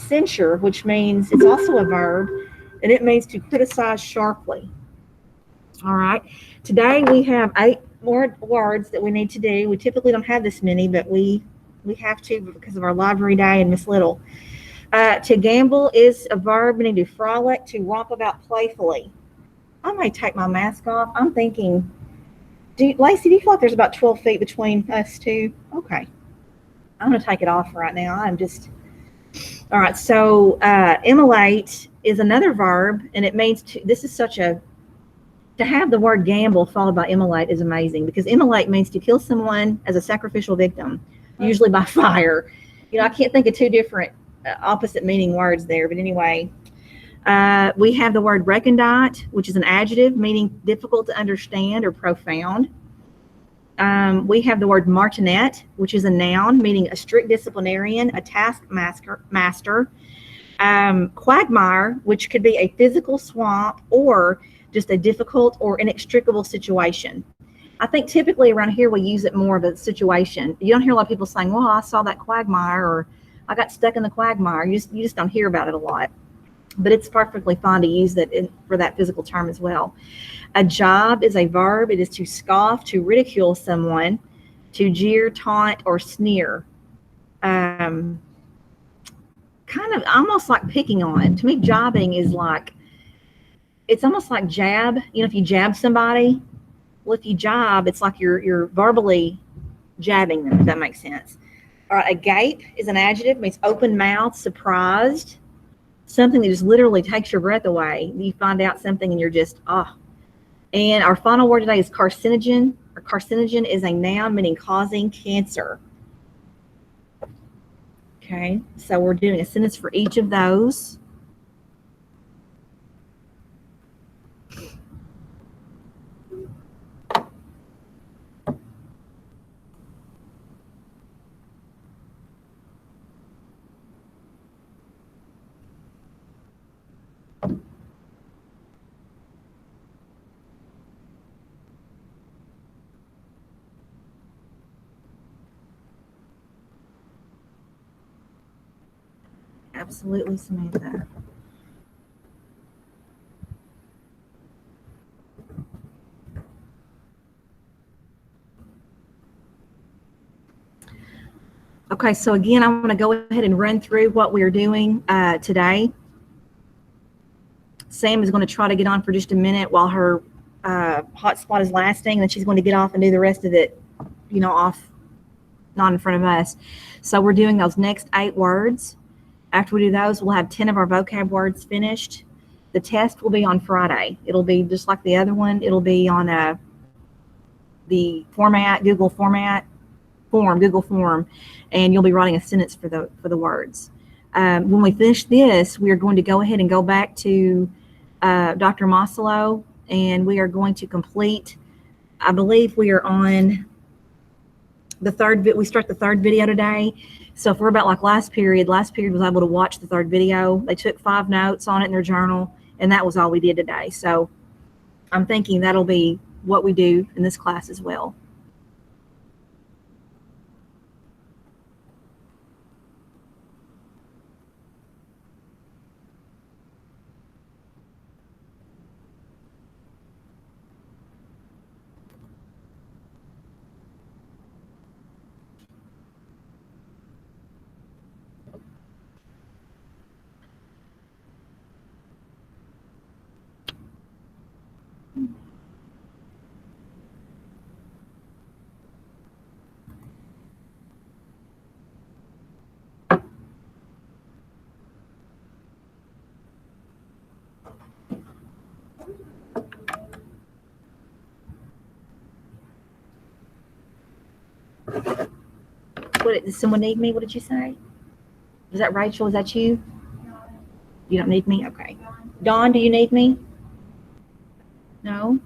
censure, which means it's also a verb, and it means to criticize sharply. All right. Today we have 8 more words that we need to do. We typically don't have this many, but we have to because of our library day and Miss Little. To gamble is a verb meaning to frolic, to romp about playfully. I might take my mask off. I'm thinking, Lacey, do you feel like there's about 12 feet between us two? Okay. I'm going to take it off right now. All right. So, immolate is another verb, and it means to have the word gamble followed by immolate is amazing because immolate means to kill someone as a sacrificial victim, usually by fire. I can't think of two different opposite meaning words there, but anyway. We have the word recondite, which is an adjective meaning difficult to understand or profound. We have the word martinet, which is a noun meaning a strict disciplinarian, a taskmaster. Quagmire, which could be a physical swamp or just a difficult or inextricable situation. I think typically around here we use it more of a situation. You don't hear a lot of people saying, well, I saw that quagmire, or I got stuck in the quagmire. You just don't hear about it a lot. But it's perfectly fine to use it for that physical term as well. A jibe is a verb. It is to scoff, to ridicule someone, to jeer, taunt, or sneer. Kind of almost like picking on. To me, jibing is like, it's almost like jab. If you jab somebody, well, if you jibe, it's like you're verbally jabbing them, if that makes sense. All right, agape is an adjective, means open mouth, surprised, something that just literally takes your breath away. You find out something and you're just, ah. And our final word today is carcinogen. Or carcinogen is a noun meaning causing cancer. Okay, so we're doing a sentence for each of those. Absolutely, Samantha. Okay, so again, I'm going to go ahead and run through what we're doing today. Sam is going to try to get on for just a minute while her hotspot is lasting, and then she's going to get off and do the rest of it, off, not in front of us. So we're doing those next 8 words. After we do those, we'll have 10 of our vocab words finished. The test will be on Friday. It'll be just like the other one. It'll be on the Google form, and you'll be writing a sentence for the words. When we finish this, we are going to go ahead and go back to Dr. Maslow, and we are going to complete, I believe we are on the third, we start the third video today. So if we're about like last period was able to watch the third video. They took 5 notes on it in their journal, and that was all we did today. So I'm thinking that'll be what we do in this class as well. Does someone need me? What did you say? Is that Rachel? Is that you? You don't need me? Okay. Dawn, do you need me? No?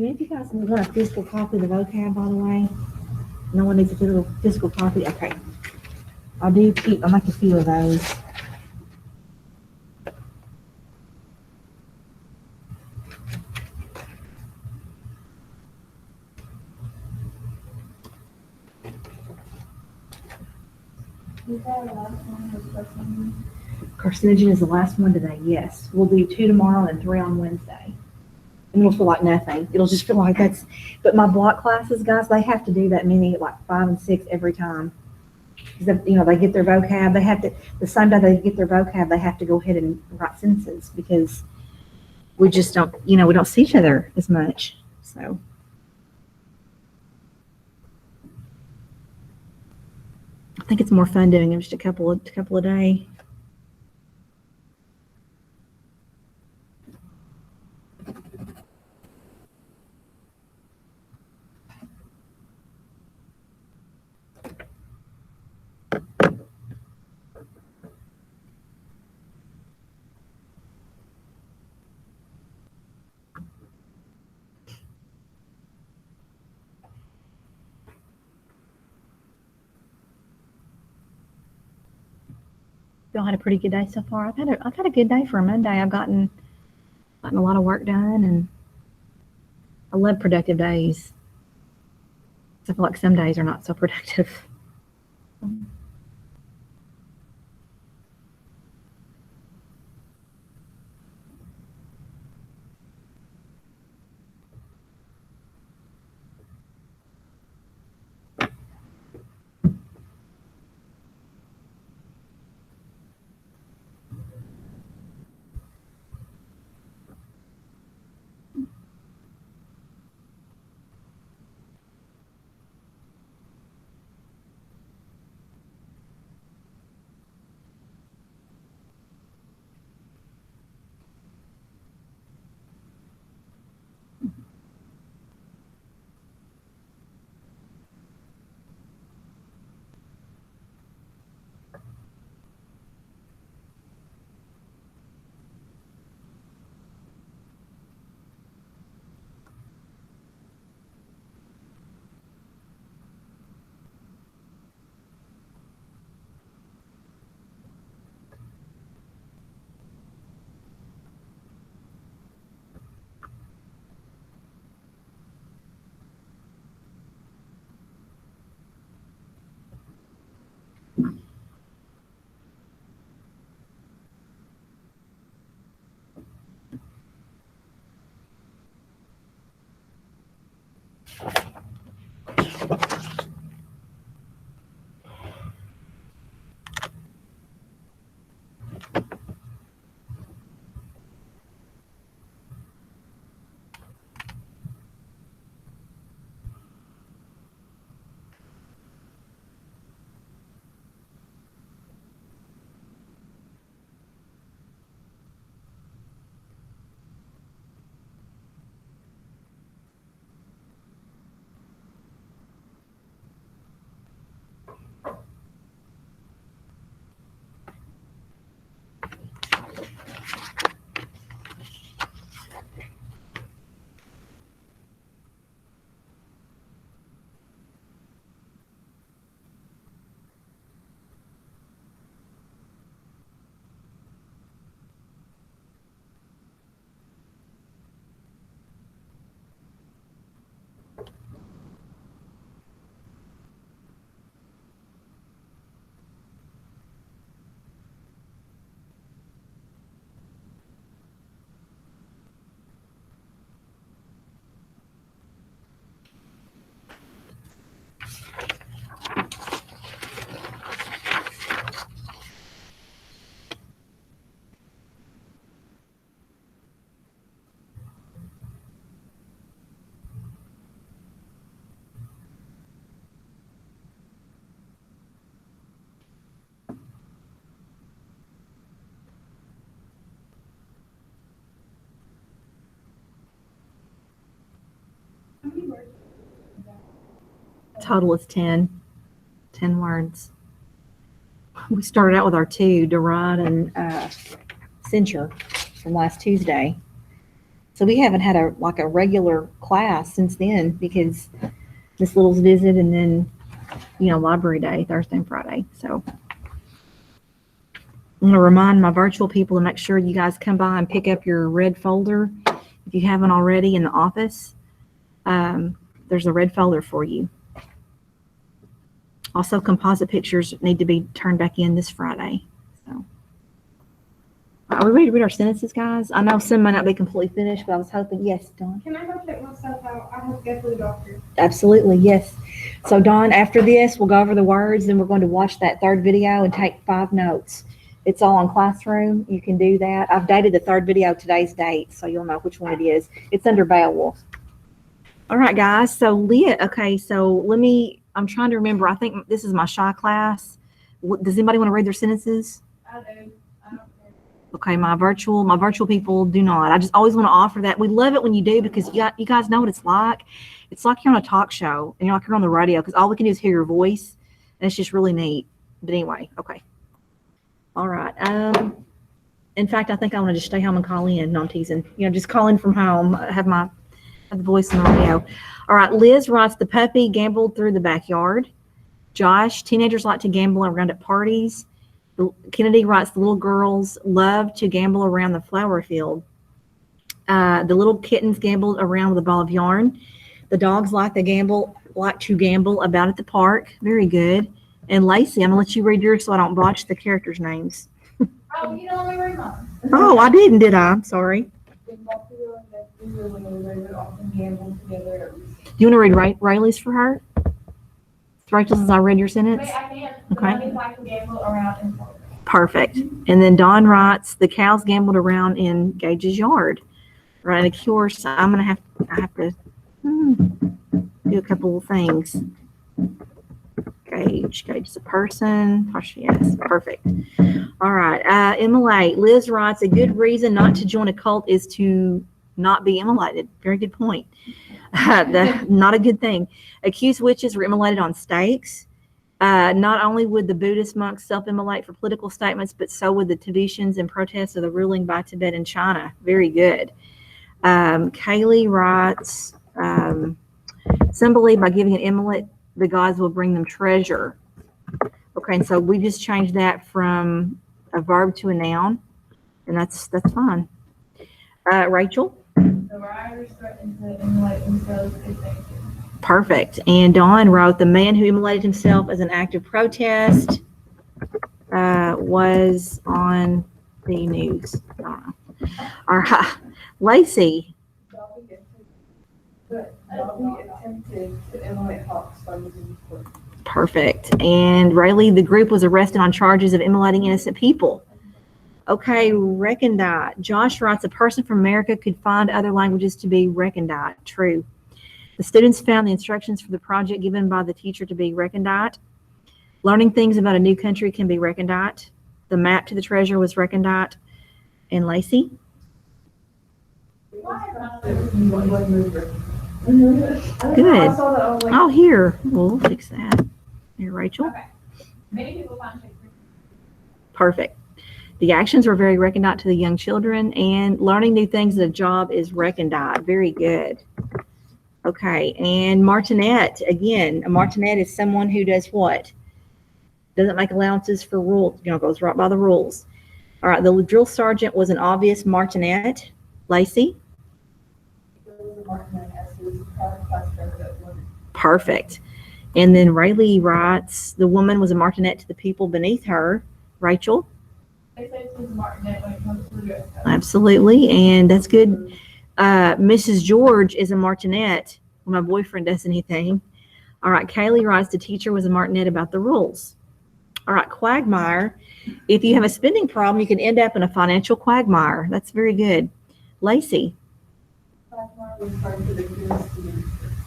If you guys want a physical copy of the vocab, by the way, no one needs a physical copy. Okay, I make a few of those. Carcinogen is the last one today. Yes, we'll do 2 tomorrow and 3 on Wednesday. And it'll feel like nothing. It'll just feel like that's. But my block classes, guys, they have to do that many, like 5 and 6 every time. They get their vocab. They have to, the same day they get their vocab, they have to go ahead and write sentences because we just don't, we don't see each other as much. So. I think it's more fun doing them just a couple of days. Y'all had a pretty good day so far. I've had a good day for a Monday. I've gotten a lot of work done, and I love productive days. I feel like some days are not so productive. Total is 10 words. We started out with our 2, deride and censure, from last Tuesday. So we haven't had a regular class since then because Miss Little's visit and then, library day, Thursday and Friday. So I'm going to remind my virtual people to make sure you guys come by and pick up your red folder. If you haven't already in the office, there's a red folder for you. Also, composite pictures need to be turned back in this Friday. So, are we ready to read our sentences, guys? I know some might not be completely finished, but I was hoping. Yes, Dawn. Can I go check myself out? I have to go to the doctor. Absolutely, yes. So, Dawn, after this, we'll go over the words, and we're going to watch that third video and take 5 notes. It's all on Classroom. You can do that. I've dated the third video today's date, so you'll know which one it is. It's under Beowulf. All right, guys. So, Leah, okay, so I'm trying to remember. I think this is my shy class. Does anybody want to read their sentences? I do. I don't care. Okay, my virtual people do not. I just always want to offer that. We love it when you do because you guys know what it's like. It's like you're on a talk show and you're like you're on the radio because all we can do is hear your voice, and it's just really neat. But anyway, okay. All right. In fact, I think I want to just stay home and call in. No, I'm teasing. Just call in from home. Have the voice on the radio. All right. Liz writes, the puppy gambled through the backyard. Josh, teenagers like to gamble around at parties. Kennedy writes, the little girls love to gamble around the flower field. The little kittens gambled around with a ball of yarn. The dogs like to gamble about at the park. Very good. And Lacey, I'm gonna let you read yours so I don't botch the characters' names. Oh, you don't want me to read mine? Oh, I didn't, did I? I'm sorry. We often gamble together. Do you want to read Rayleigh's for her? Rachel, since I read your sentence. I can. Okay. The like to gamble around in park. Perfect. And then Dawn writes, the cows gambled around in Gage's yard. Right, and of course, I have to do a couple of things. Gage is a person. Yes, perfect. All right. Immolate. Liz writes, a good reason not to join a cult is to not be immolated. Very good point. Not a good thing. Accused witches were immolated on stakes. Not only would the Buddhist monks self-immolate for political statements, but so would the Tibetans in protest of the ruling by Tibet and China. Very good. Kaylee writes, some believe by giving an immolate, the gods will bring them treasure. Okay, and so we just changed that from a verb to a noun, and that's fine. Rachel? The rioters threatened to immolate themselves if they could. Perfect. And Dawn wrote, the man who immolated himself as an act of protest was on the news. I don't know. All right. Lacey. Dobby attempted to immolate Hawks by using cord. Perfect. And Rayleigh, the group was arrested on charges of immolating innocent people. Okay, recondite. Josh writes, a person from America could find other languages to be recondite. True. The students found the instructions for the project given by the teacher to be recondite. Learning things about a new country can be recondite. The map to the treasure was recondite. And Lacey? Good. Oh, here. We'll fix that. Here, Rachel. Okay. Many people find Shakespeare. Perfect. The actions were very recondite to the young children, and learning new things at a job is recondite. Very good. Okay, and martinet. Again, a martinet is someone who does what? Doesn't make allowances for rules. Goes right by the rules. All right, the drill sergeant was an obvious martinet. Lacey? Perfect. And then Rayleigh writes, the woman was a martinet to the people beneath her. Rachel? They say it's a martinet when it comes to the dress code. Absolutely, and that's good. Mrs. George is a martinet when my boyfriend does anything. All right, Kaylee writes, the teacher was a martinet about the rules. All right, quagmire. If you have a spending problem, you can end up in a financial quagmire. That's very good. Lacey?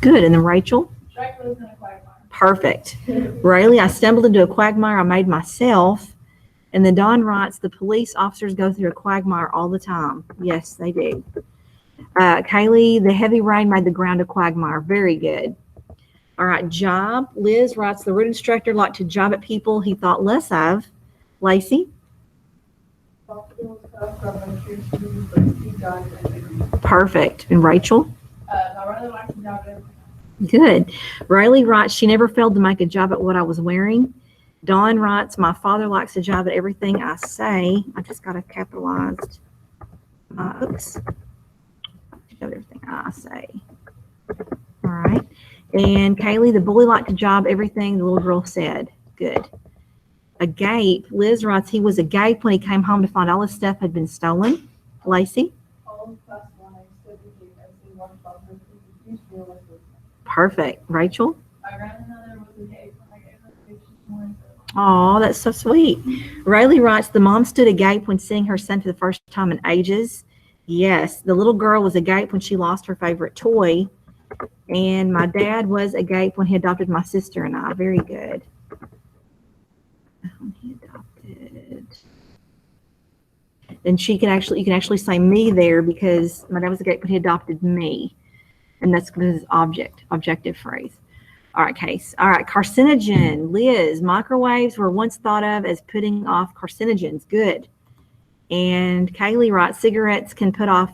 Good, and then Rachel? Shrek lives in a quagmire. Perfect. Rayleigh, I stumbled into a quagmire I made myself. And then Dawn writes, the police officers go through a quagmire all the time. Yes, they do. Kaylee, the heavy rain made the ground a quagmire. Very good. All right, job. Liz writes, the root instructor liked to job at people he thought less of. Lacey? Perfect. And Rachel? My brother likes to job at Good. Riley writes, she never failed to make a job at what I was wearing. Dawn writes, my father likes a job at everything I say. I just got to capitalized. Oops. Everything I say. All right. And Kaylee, the bully liked to job everything the little girl said. Good. Agape, Liz writes, he was agape when he came home to find all his stuff had been stolen. Lacey? all class 1 I studied as a one father who refused realism. Perfect. Rachel? My grandmother was a gay when I gave her a picture morning. Oh, that's so sweet. Rayleigh writes, the mom stood agape when seeing her son for the first time in ages. Yes, the little girl was agape when she lost her favorite toy. And my dad was agape when he adopted my sister and I. Very good. He adopted. And you can actually say me there because my dad was agape when he adopted me. And that's his objective phrase. All right, Case. All right, carcinogen. Liz, microwaves were once thought of as putting off carcinogens. Good. And Kaylee writes, cigarettes can put off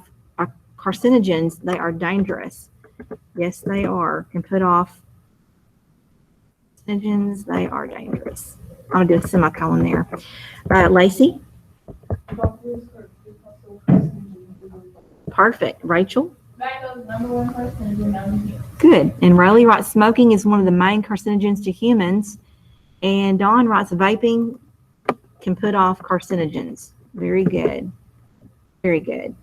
carcinogens. They are dangerous. Yes, they are. Can put off carcinogens. They are dangerous. I'm going to do a semicolon there. Lacey? Perfect. Rachel? Tobacco is the #1 carcinogen known to humans. Good. And Riley writes, smoking is one of the main carcinogens to humans. And Dawn writes, vaping can put off carcinogens. Very good. Very good.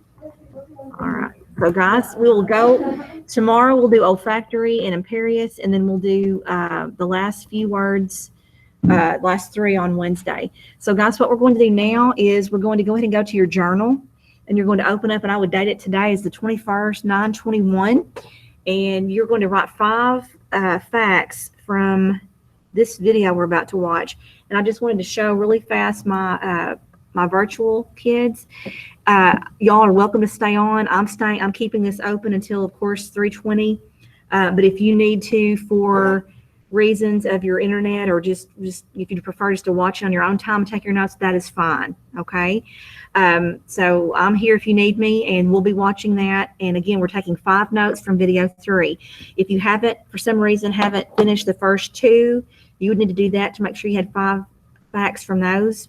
All right. So, guys, we'll go tomorrow. We'll do olfactory and imperious, and then we'll do the last few words, last 3 on Wednesday. So, guys, what we're going to do now is we're going to go ahead and go to your journal. And you're going to open up, and I would date it today as the 21st, 9/21. And you're going to write 5 facts from this video we're about to watch. And I just wanted to show really fast my virtual kids. Y'all are welcome to stay on. I'm keeping this open until, of course, 3:20. But if you need to, for reasons of your internet, or just if you prefer just to watch it on your own time and take your notes, that is fine. Okay. So I'm here if you need me, and we'll be watching that. And again, we're taking 5 notes from video 3. If you haven't, for some reason, haven't finished the first 2, you would need to do that to make sure you had 5 facts from those.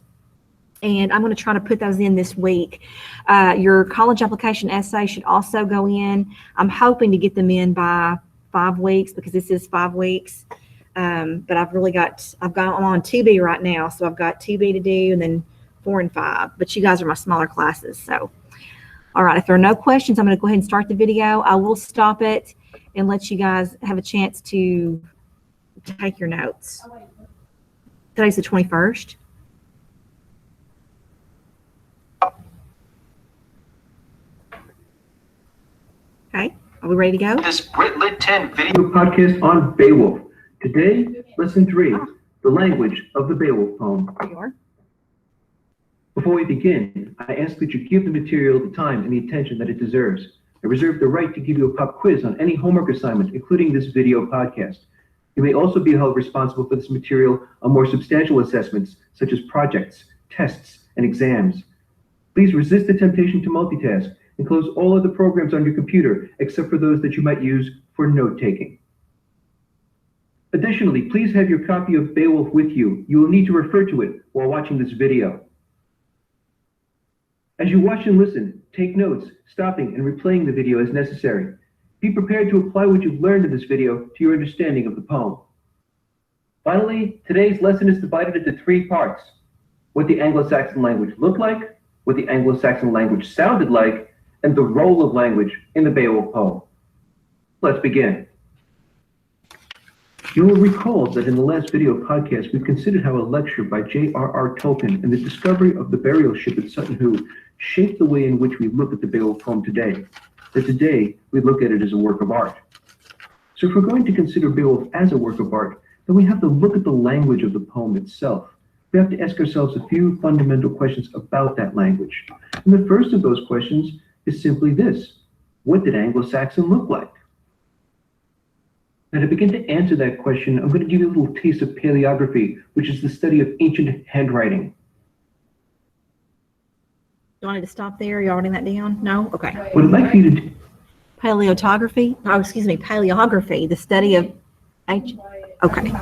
And I'm going to try to put those in this week. Your college application essay should also go in. I'm hoping to get them in by 5 weeks because this is 5 weeks. But I'm on 2B right now. So I've got 2B to do, and then 4 and 5. But you guys are my smaller classes. So, all right. If there are no questions, I'm going to go ahead and start the video. I will stop it and let you guys have a chance to take your notes. Today's the 21st. Okay. Are we ready to go? This Brit 10 video podcast on Beowulf. Today, lesson 3, the language of the Beowulf poem. There you are. Before we begin, I ask that you give the material the time and the attention that it deserves. I reserve the right to give you a pop quiz on any homework assignment, including this video podcast. You may also be held responsible for this material on more substantial assessments, such as projects, tests, and exams. Please resist the temptation to multitask and close all other programs on your computer, except for those that you might use for note-taking. Additionally, please have your copy of Beowulf with you. You will need to refer to it while watching this video. As you watch and listen, take notes, stopping and replaying the video as necessary. Be prepared to apply what you've learned in this video to your understanding of the poem. Finally, today's lesson is divided into 3 parts: what the Anglo-Saxon language looked like, what the Anglo-Saxon language sounded like, and the role of language in the Beowulf poem. Let's begin. You will recall that in the last video podcast, we considered how a lecture by J.R.R. Tolkien and the discovery of the burial ship at Sutton Hoo shaped the way in which we look at the Beowulf poem today. That today, we look at it as a work of art. So if we're going to consider Beowulf as a work of art, then we have to look at the language of the poem itself. We have to ask ourselves a few fundamental questions about that language. And the first of those questions is simply this: what did Anglo-Saxon look like? Now, to begin to answer that question, I'm going to give you a little taste of paleography, which is the study of ancient handwriting. Do I need to stop there? You writing that down? No? Okay. What I'd like for you to do, Paleontography? Oh, excuse me, paleography, the study of ancient. Okay.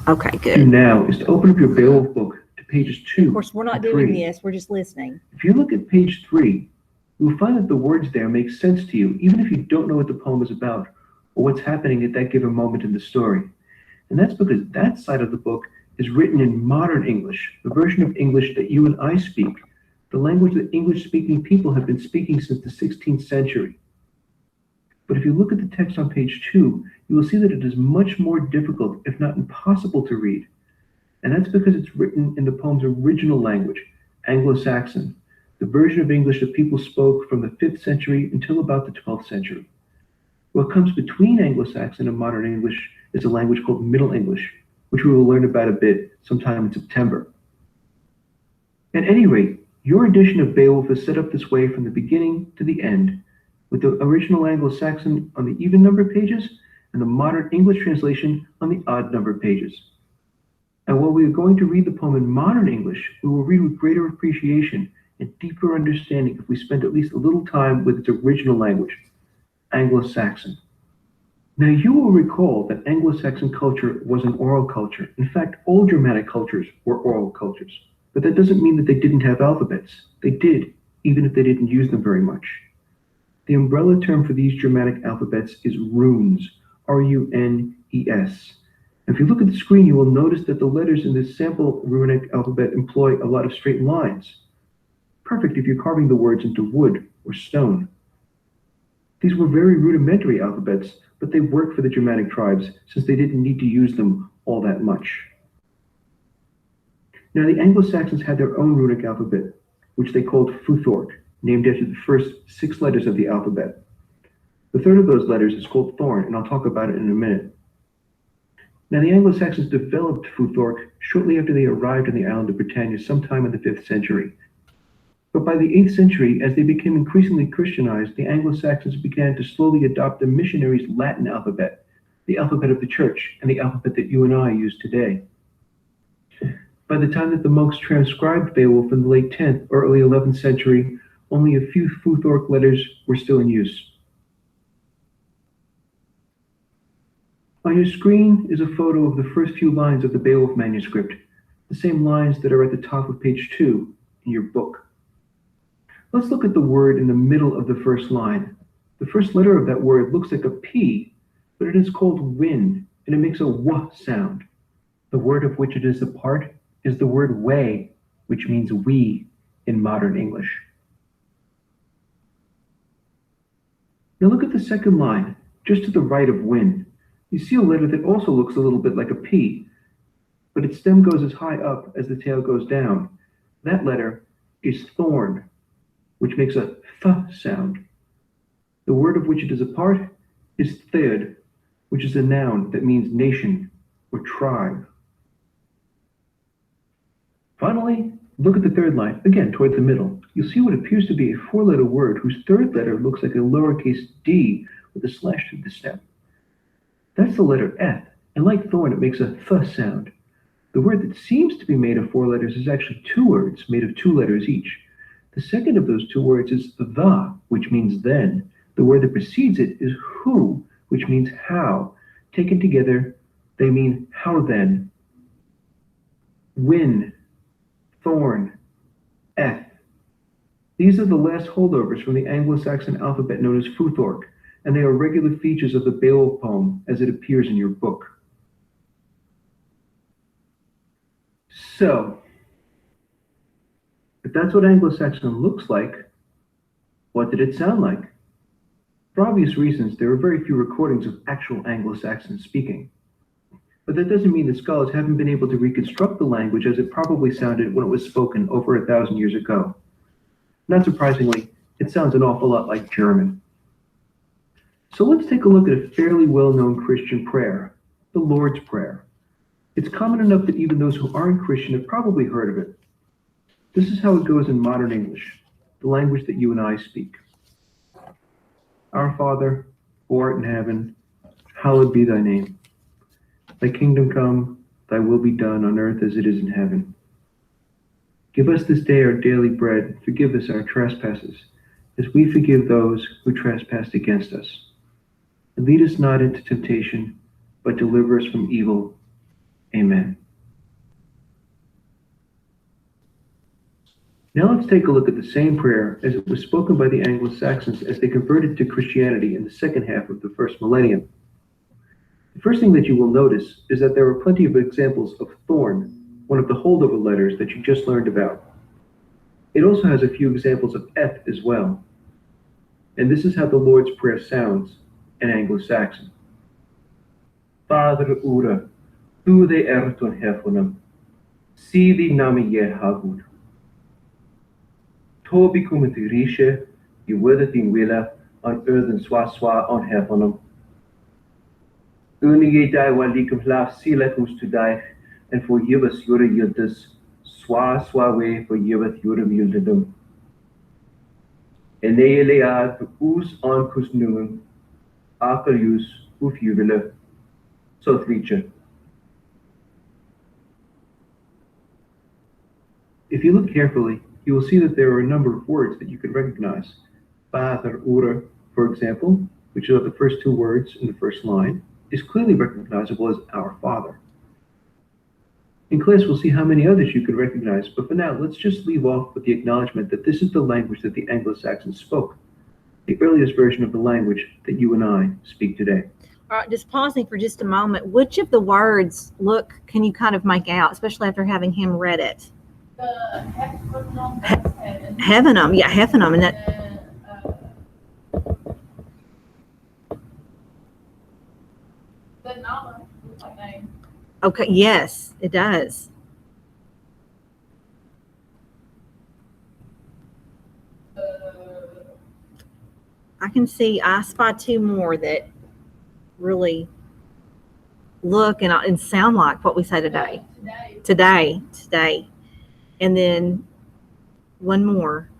Okay, good. now is to open up your Beowulf book to pages 2 Of course, we're not and doing 3. this. We're just listening. If you look at page 3, you'll find that the words there make sense to you, even if you don't know what the poem is about or what's happening at that given moment in the story. And that's because that side of the book is written in modern English, the version of English that you and I speak, the language that English-speaking people have been speaking since the 16th century. But if you look at the text on page 2, you will see that it is much more difficult, if not impossible, to read. And that's because it's written in the poem's original language, Anglo-Saxon, the version of English that people spoke from the 5th century until about the 12th century. What comes between Anglo-Saxon and modern English is a language called Middle English, which we will learn about a bit sometime in September. At any rate, your edition of Beowulf is set up this way from the beginning to the end, with the original Anglo-Saxon on the even number pages and the modern English translation on the odd number pages. And while we are going to read the poem in modern English, we will read with greater appreciation and deeper understanding if we spend at least a little time with its original language, Anglo-Saxon. Now, you will recall that Anglo-Saxon culture was an oral culture. In fact, all Germanic cultures were oral cultures. But that doesn't mean that they didn't have alphabets. They did, even if they didn't use them very much. The umbrella term for these Germanic alphabets is runes, R-U-N-E-S. If you look at the screen, you will notice that the letters in this sample runic alphabet employ a lot of straight lines. Perfect if you're carving the words into wood or stone. These were very rudimentary alphabets, but they worked for the Germanic tribes since they didn't need to use them all that much. Now, the Anglo-Saxons had their own runic alphabet, which they called Futhorc, named after the first 6 letters of the alphabet. The third of those letters is called Thorn, and I'll talk about it in a minute. Now, the Anglo-Saxons developed Futhorc shortly after they arrived on the island of Britannia sometime in the 5th century. But by the 8th century, as they became increasingly Christianized, the Anglo-Saxons began to slowly adopt the missionaries' Latin alphabet, the alphabet of the church, and the alphabet that you and I use today. By the time that the monks transcribed Beowulf in the late 10th or early 11th century, only a few Futhorc letters were still in use. On your screen is a photo of the first few lines of the Beowulf manuscript, the same lines that are at the top of page 2 in your book. Let's look at the word in the middle of the first line. The first letter of that word looks like a P, but it is called wind, and it makes a W sound. The word of which it is a part is the word way, which means we in modern English. Now look at the second line, just to the right of wind. You see a letter that also looks a little bit like a P, but its stem goes as high up as the tail goes down. That letter is thorn, which makes a th sound. The word of which it is a part is third, which is a noun that means nation or tribe. Finally, look at the third line, again toward the middle. You'll see what appears to be a 4-letter word whose third letter looks like a lowercase d with a slash through the stem. That's the letter F, and like thorn, it makes a th sound. The word that seems to be made of 4 letters is actually 2 words made of 2 letters each. The second of those 2 words is the, which means then. The word that precedes it is who, which means how. Taken together, they mean how then. Win, thorn, F. These are the last holdovers from the Anglo-Saxon alphabet known as Futhorc, and they are regular features of the Beowulf poem as it appears in your book. So, if that's what Anglo-Saxon looks like, what did it sound like? For obvious reasons, there are very few recordings of actual Anglo-Saxon speaking. But that doesn't mean that scholars haven't been able to reconstruct the language as it probably sounded when it was spoken over 1,000 years ago. Not surprisingly, it sounds an awful lot like German. So let's take a look at a fairly well-known Christian prayer, the Lord's Prayer. It's common enough that even those who aren't Christian have probably heard of it. This is how it goes in modern English, the language that you and I speak. Our Father, who art in heaven, hallowed be thy name. Thy kingdom come, thy will be done on earth as it is in heaven. Give us this day our daily bread, and forgive us our trespasses, as we forgive those who trespass against us. And lead us not into temptation, but deliver us from evil. Amen. Now let's take a look at the same prayer as it was spoken by the Anglo-Saxons as they converted to Christianity in the second half of the first millennium. The first thing that you will notice is that there are plenty of examples of thorn, one of the holdover letters that you just learned about. It also has a few examples of F as well. And this is how the Lord's Prayer sounds in Anglo-Saxon. Vader ura, du de erton hefunum, si di nami je hagud. Tobi kumet rische, die wordt in willa, an earthen swa on hefunum. Unige die wat likum laaf silet us to die, and forgive us your yildes, swa way forgive us your yildedum. En lead us on kus numen, akelius uf jubile, so threeche. If you look carefully, you will see that there are a number of words that you can recognize. Vader ura, for example, which are the first two words in the first line, is clearly recognizable as our Father. In class, we'll see how many others you can recognize, but for now, let's just leave off with the acknowledgement that this is the language that the Anglo-Saxons spoke, the earliest version of the language that you and I speak today. All right, just pausing for just a moment. Which of the words can you kind of make out, especially after having him read it? The Hephanom, that's heaven. Heavenum, yeah, Heavenum, and that. The Nama, my name. Okay, yes, it does. I spot two more that really look and sound like what we say today. Today. And then one more.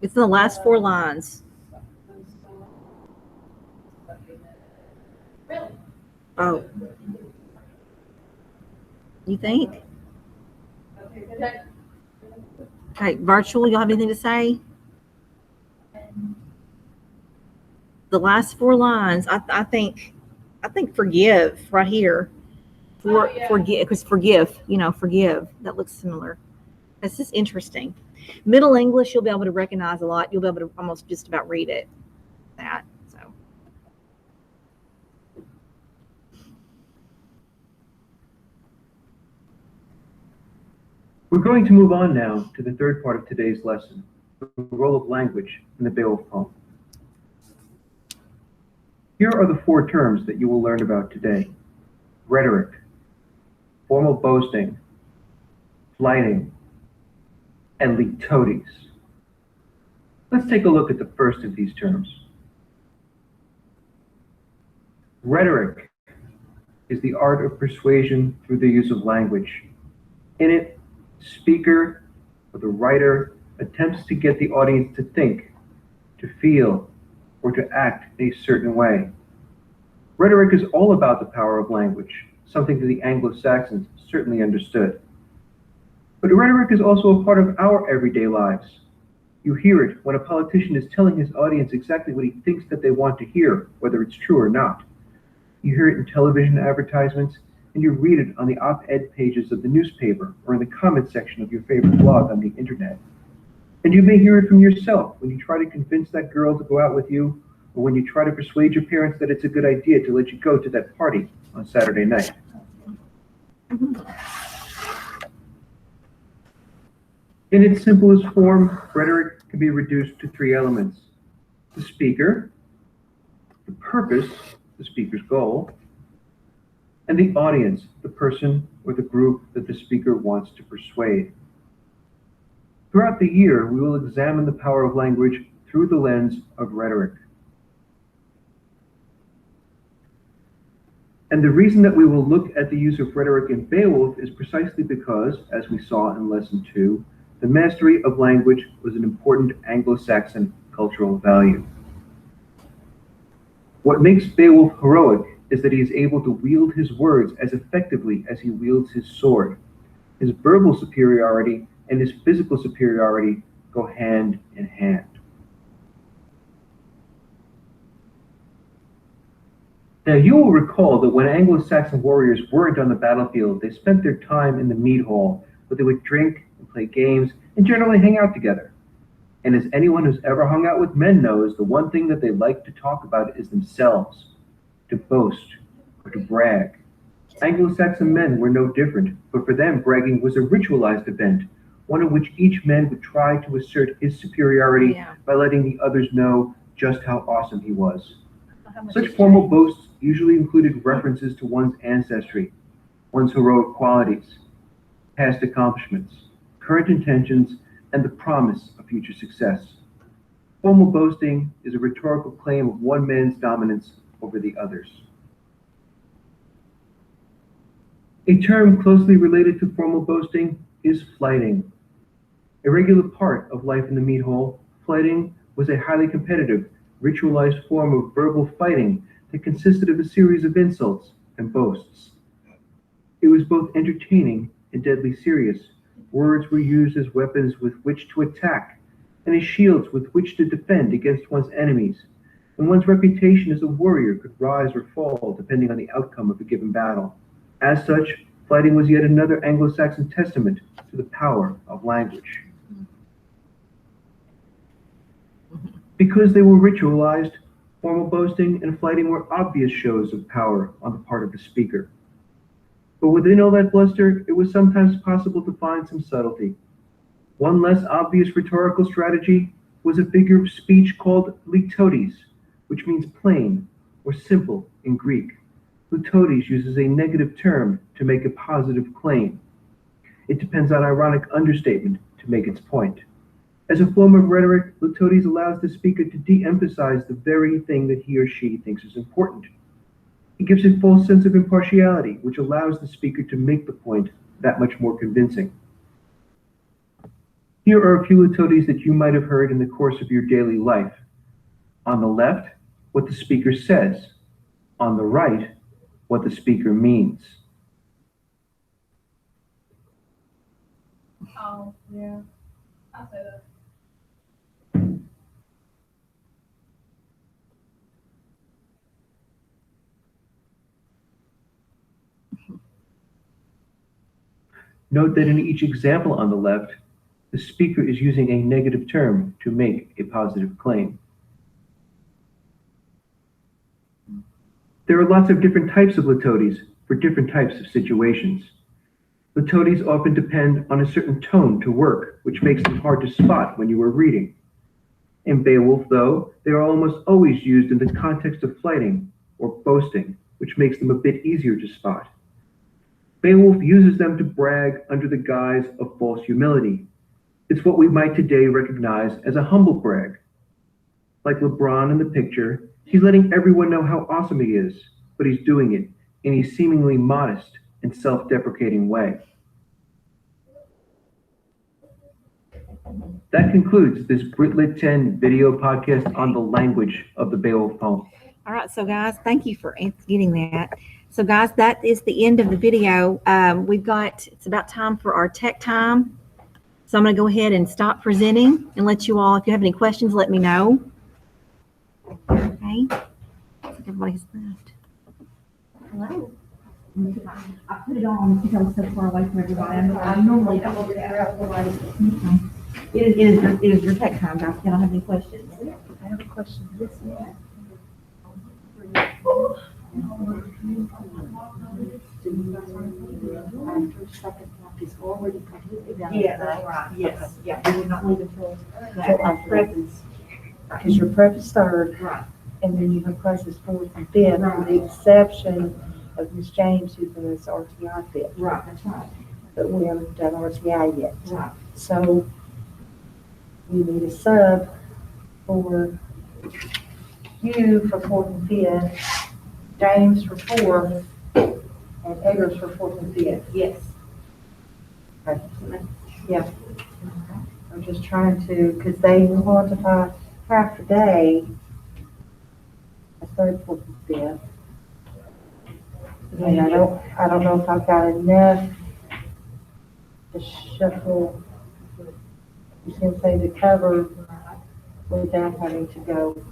It's in the last four lines. Really? Oh. You think? Okay. Okay, virtual, y'all have anything to say? The last four lines, I think forgive right here. Forgive, because forgive, forgive. That looks similar. That's just interesting. Middle English, you'll be able to recognize a lot. You'll be able to almost just about read it. So. We're going to move on now to the third part of today's lesson, the role of language in the Beowulf poem. Here are the four terms that you will learn about today: rhetoric, formal boasting, flighting, and litotes. Let's take a look at the first of these terms. Rhetoric is the art of persuasion through the use of language. In it, the speaker or the writer attempts to get the audience to think, to feel, or to act a certain way. Rhetoric is all about the power of language, something that the Anglo-Saxons certainly understood. But rhetoric is also a part of our everyday lives. You hear it when a politician is telling his audience exactly what he thinks that they want to hear, whether it's true or not. You hear it in television advertisements, and you read it on the op-ed pages of the newspaper or in the comment section of your favorite blog on the internet. And you may hear it from yourself when you try to convince that girl to go out with you, or when you try to persuade your parents that it's a good idea to let you go to that party on Saturday night. In its simplest form, rhetoric can be reduced to three elements: the speaker, the purpose, the speaker's goal, and the audience, the person or the group that the speaker wants to persuade. Throughout the year, we will examine the power of language through the lens of rhetoric. And the reason that we will look at the use of rhetoric in Beowulf is precisely because, as we saw in Lesson 2, the mastery of language was an important Anglo-Saxon cultural value. What makes Beowulf heroic is that he is able to wield his words as effectively as he wields his sword. His verbal superiority and his physical superiority go hand in hand. Now, you will recall that when Anglo-Saxon warriors weren't on the battlefield, they spent their time in the mead hall, where they would drink and play games and generally hang out together. And as anyone who's ever hung out with men knows, the one thing that they like to talk about is themselves, to boast or to brag. Anglo-Saxon men were no different, but for them, bragging was a ritualized event, one in which each man would try to assert his superiority by letting the others know just how awesome he was. Such formal boasts usually included references to one's ancestry, one's heroic qualities, past accomplishments, current intentions, and the promise of future success. Formal boasting is a rhetorical claim of one man's dominance over the others. A term closely related to formal boasting is flyting. A regular part of life in the mead hall, flyting was a highly competitive, ritualized form of verbal fighting that consisted of a series of insults and boasts. It was both entertaining and deadly serious. Words were used as weapons with which to attack and as shields with which to defend against one's enemies, and one's reputation as a warrior could rise or fall depending on the outcome of a given battle. As such, fighting was yet another Anglo-Saxon testament to the power of language. Because they were ritualized, formal boasting and fighting were obvious shows of power on the part of the speaker. But within all that bluster, it was sometimes possible to find some subtlety. One less obvious rhetorical strategy was a figure of speech called litotes, which means plain or simple in Greek. Litotes uses a negative term to make a positive claim. It depends on ironic understatement to make its point. As a form of rhetoric, litotes allows the speaker to de-emphasize the very thing that he or she thinks is important. It gives a false sense of impartiality, which allows the speaker to make the point that much more convincing. Here are a few litotes that you might have heard in the course of your daily life. On the left, what the speaker says. On the right, what the speaker means. Oh, yeah. I say that. Note that in each example on the left, the speaker is using a negative term to make a positive claim. There are lots of different types of litotes for different types of situations. Litotes often depend on a certain tone to work, which makes them hard to spot when you are reading. In Beowulf, though, they are almost always used in the context of fighting or boasting, which makes them a bit easier to spot. Beowulf uses them to brag under the guise of false humility. It's what we might today recognize as a humble brag. Like LeBron in the picture, he's letting everyone know how awesome he is, but he's doing it in a seemingly modest and self-deprecating way. That concludes this Britlit 10 video podcast on the language of the Beowulf poem. All right, so guys, thank you for getting that. So guys, that is the end of the video. It's about time for our tech time. So I'm going to go ahead and stop presenting and let you all, if you have any questions, let me know. Okay. Everybody's left. Hello. I put it on because I was so far away from everybody. I normally don't look at everybody. It is your tech time, guys. Can I have any questions? I have a question. This Yeah, that's right. Yes. Yeah, we would not leave until that. preface, because your preface third, Right. and then you have classes fourth and fifth, with the exception of Ms. James, who's in this RTI fifth. Right, that's right. But we haven't done RTI yet. Right. So we need a sub for you for fourth and fifth, James for fourth, and Eggers for fourth and fifth. Yes. Okay. Yeah. I'm just trying to, because they quantify half a day, a third, fourth, and fifth. And I don't know if I've got enough to shuffle, you see what I'm saying, to cover without having to go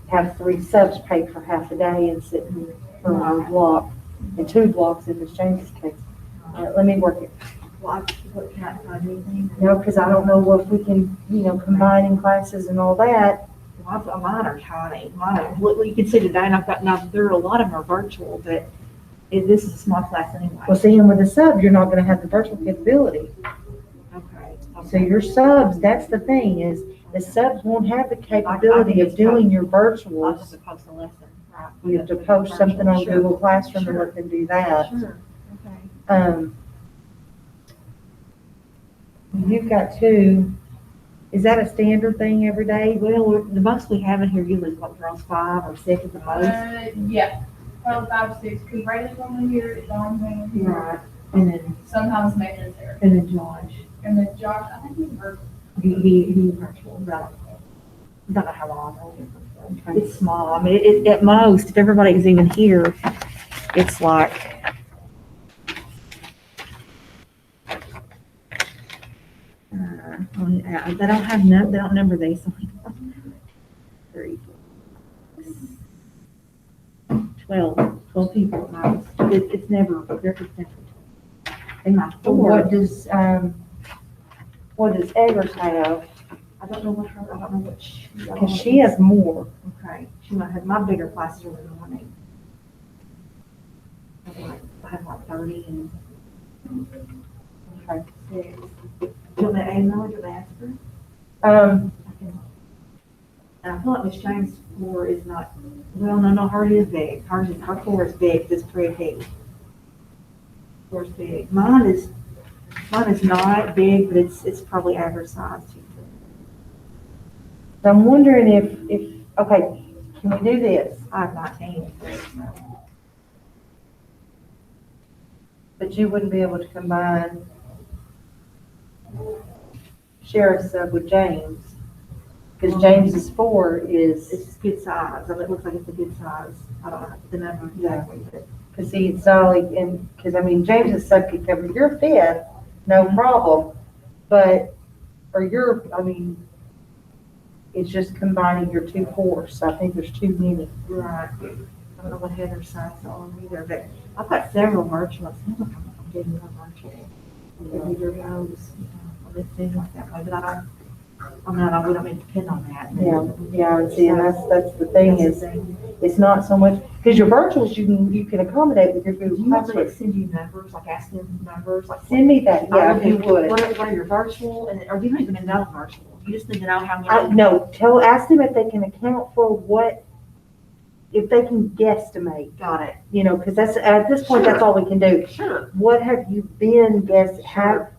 have 3 subs paid for half a day and sit in for a block, and 2 blocks in Ms. James's case. Let me work it. Well, what can't find anything. No, because I don't know if we can, combining classes and all that. Mine are tiny. Well, you can see today, and there are a lot of them are virtual, but this is a small class anyway. Well, see, and with the subs, you're not gonna have the virtual capability. Okay. So your subs, that's the thing, is the subs won't have the capability of doing your I'll just virtuals. post a lesson, right? You have to post something on Sure. Google Classroom and Sure. let them do that. Sure, okay. You've got 2, is that a standard thing every day? Well, the most we have in here usually is what, girls 5 or 6 at the most. Yeah, probably 5 or 6, because Brandon's only here, Dawn's only here. Right. And then, Sometimes Megan's there. Josh. And then Josh, I think he's virtual. He's virtual, right? Don't know how long. It's small. I mean, at most, if everybody's even here, it's like. They don't have they don't number these. 3, 12 people at most. It's never, in my What four. what does Eggers have? I don't know what she. Because she has more. Okay, she might have, my bigger classes are in the morning. I have like 30 and. Okay. 6. Do you want me to email her, do you want me to ask her? I can. And I feel like Miss James' floor is not, well, no, hers is big. Her floor is big, it's pretty big. Floor's big. Mine is not big, but it's probably average size too. So I'm wondering if, okay, can we do this? I have 19. But you wouldn't be able to combine Sheriff's sub with James. Because James's 4 It's is, just good size. I mean, it looks like it's a good size. I don't know the number exactly, but. because see, it's not like, because I mean, James's sub could cover your 5th, no problem. But, it's just combining your 2 4s. So I think there's too many. Right. I don't know what Heather's size on either, but I've got several virtual. Some of them I'm getting more virtual. The leader goes, this thing like that way, but we don't need to depend on that. Yeah, and see, and that's the thing is, it's not so much, because your virtuals, you can accommodate with your Do Google you want me to Classroom. send you numbers, like ask them numbers, like? Send me that, yeah, if you would. What are your virtual, or you don't even know virtual, you just need to know how many. No, ask them if they can account for if they can guesstimate, Got it. because that's, at this point, that's all we can do. Sure, What have you been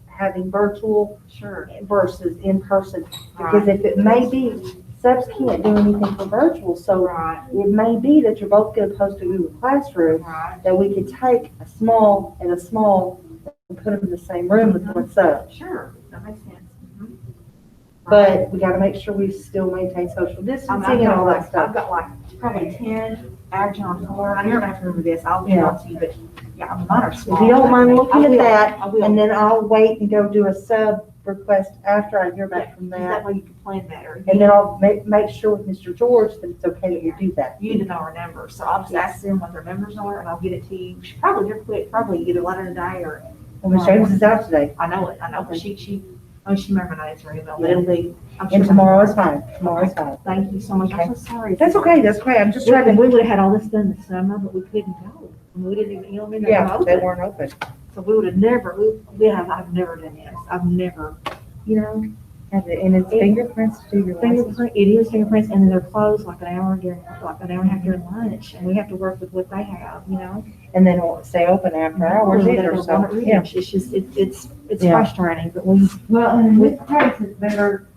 having virtual sure. versus in person? Because if it may be, subs can't do anything for virtual, so Right, it may be that you're both gonna post a Google Classroom, right. that we could take a small and put them in the same room with one sub. Sure, that makes sense. Mhm. But we gotta make sure we still maintain social distancing and all that I've stuff. got like probably 10 averaging on floor, and you're gonna have to remember this, I'll get Yeah. on to you, but yeah, mine are small. If you don't mind looking I at will, that, I will. and then I'll wait and go do a sub request after I hear back from That that. way you can plan better. And then I'll make sure with Mr. George that it's okay that you do that. You need to know our numbers, so I'll just ask them what their numbers are, and I'll get it to you. She probably, real quick, probably either later today or, Well, Ms. James is out today, I know, but she memorized her email, but it'll be. I'm and sure- tomorrow is fine, tomorrow's fine. Thank you so much, I'm so sorry. That's okay, I'm just trying to, We would've had all this done this summer, but we couldn't go. And we didn't even, they're yeah, not they open. weren't open. So we would've never, I've never done this, I've never, And it's fingerprints to do your license. fingerprint, it is fingerprints, and then they're closed like an hour and a half during lunch, and we have to work with what they have, And then it'll stay open after hours They either, don't so, want it yeah. reached. It's just, it's Yeah. frustrating, but we, Well, and in this case, it's better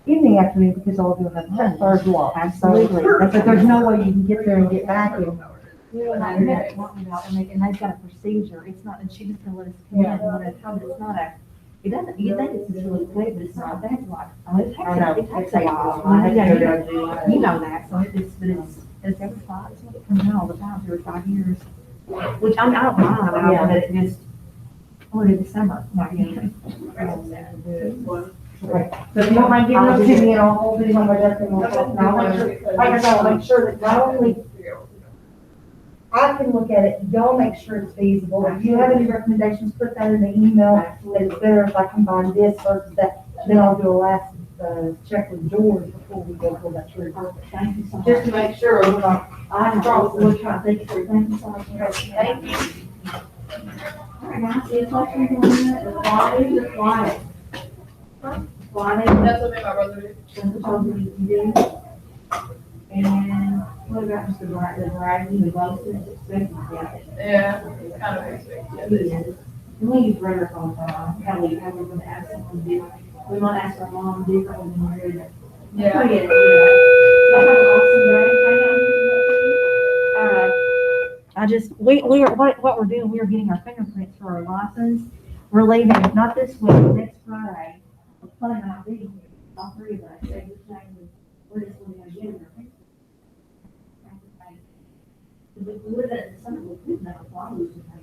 in the afternoon because all of them have that third block. Absolutely. But there's no way you can get there and get back in. and they've got a procedure, it's not, and she just gonna let us come in, Yeah. it's not It doesn't, you think it's just really quick, but it's not, that's like, I know, it takes a while. I have to Yeah, go down to July. you know that, so it's every 5, it's like it comes out all the time, 2 or 5 years. Which I don't mind, Yeah. but it just, or in December, not yet. So if you don't mind giving those to me, and I'll hold these on my desk and I'll make sure, like I said, I'll make sure that not only I can look at it, y'all make sure it's feasible. If you have any recommendations, put that in the email, that it's better if I combine this versus that. Then I'll do a last, check with George before we go pull that trigger. Thank you so much. Just to make sure, we're not. I know, we're trying to think through, thank you so much. Thank you. All right, now, see, it's like you're doing it, the Friday, the Friday. Friday, That's what me and my brother did. that's what told me to do. And what about just the variety, the boxes, it's expensive, yeah. Yeah, it's kind of expected. It is. And we use rhetoric all the time, how we gonna ask something different. We might ask our mom differently than we do. Yeah. Oh, yeah, yeah. Y'all have an awesome day. All right. I just, we are, what we're doing, we are getting our fingerprints for our license. We're leaving, not this week, next Friday. We're planning on being here, all 3 of us. So we're saying, we're just going to get our fingerprints. We would have, some of we never thought we would have.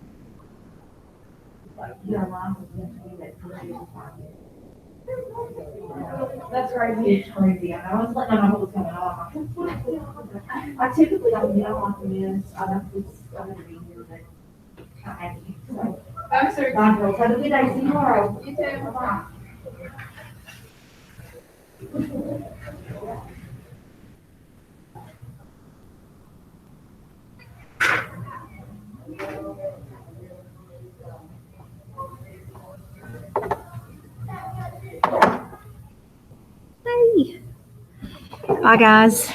Like, get our license, we have to do that for That's crazy. It's crazy. I was letting them know what was going on. I typically don't get on like this. I don't, it's, I'm gonna be here, but I had to. So, I'm sorry. bye, girls. Have a good day. See you tomorrow. You too. Bye. Hey. Bye, guys.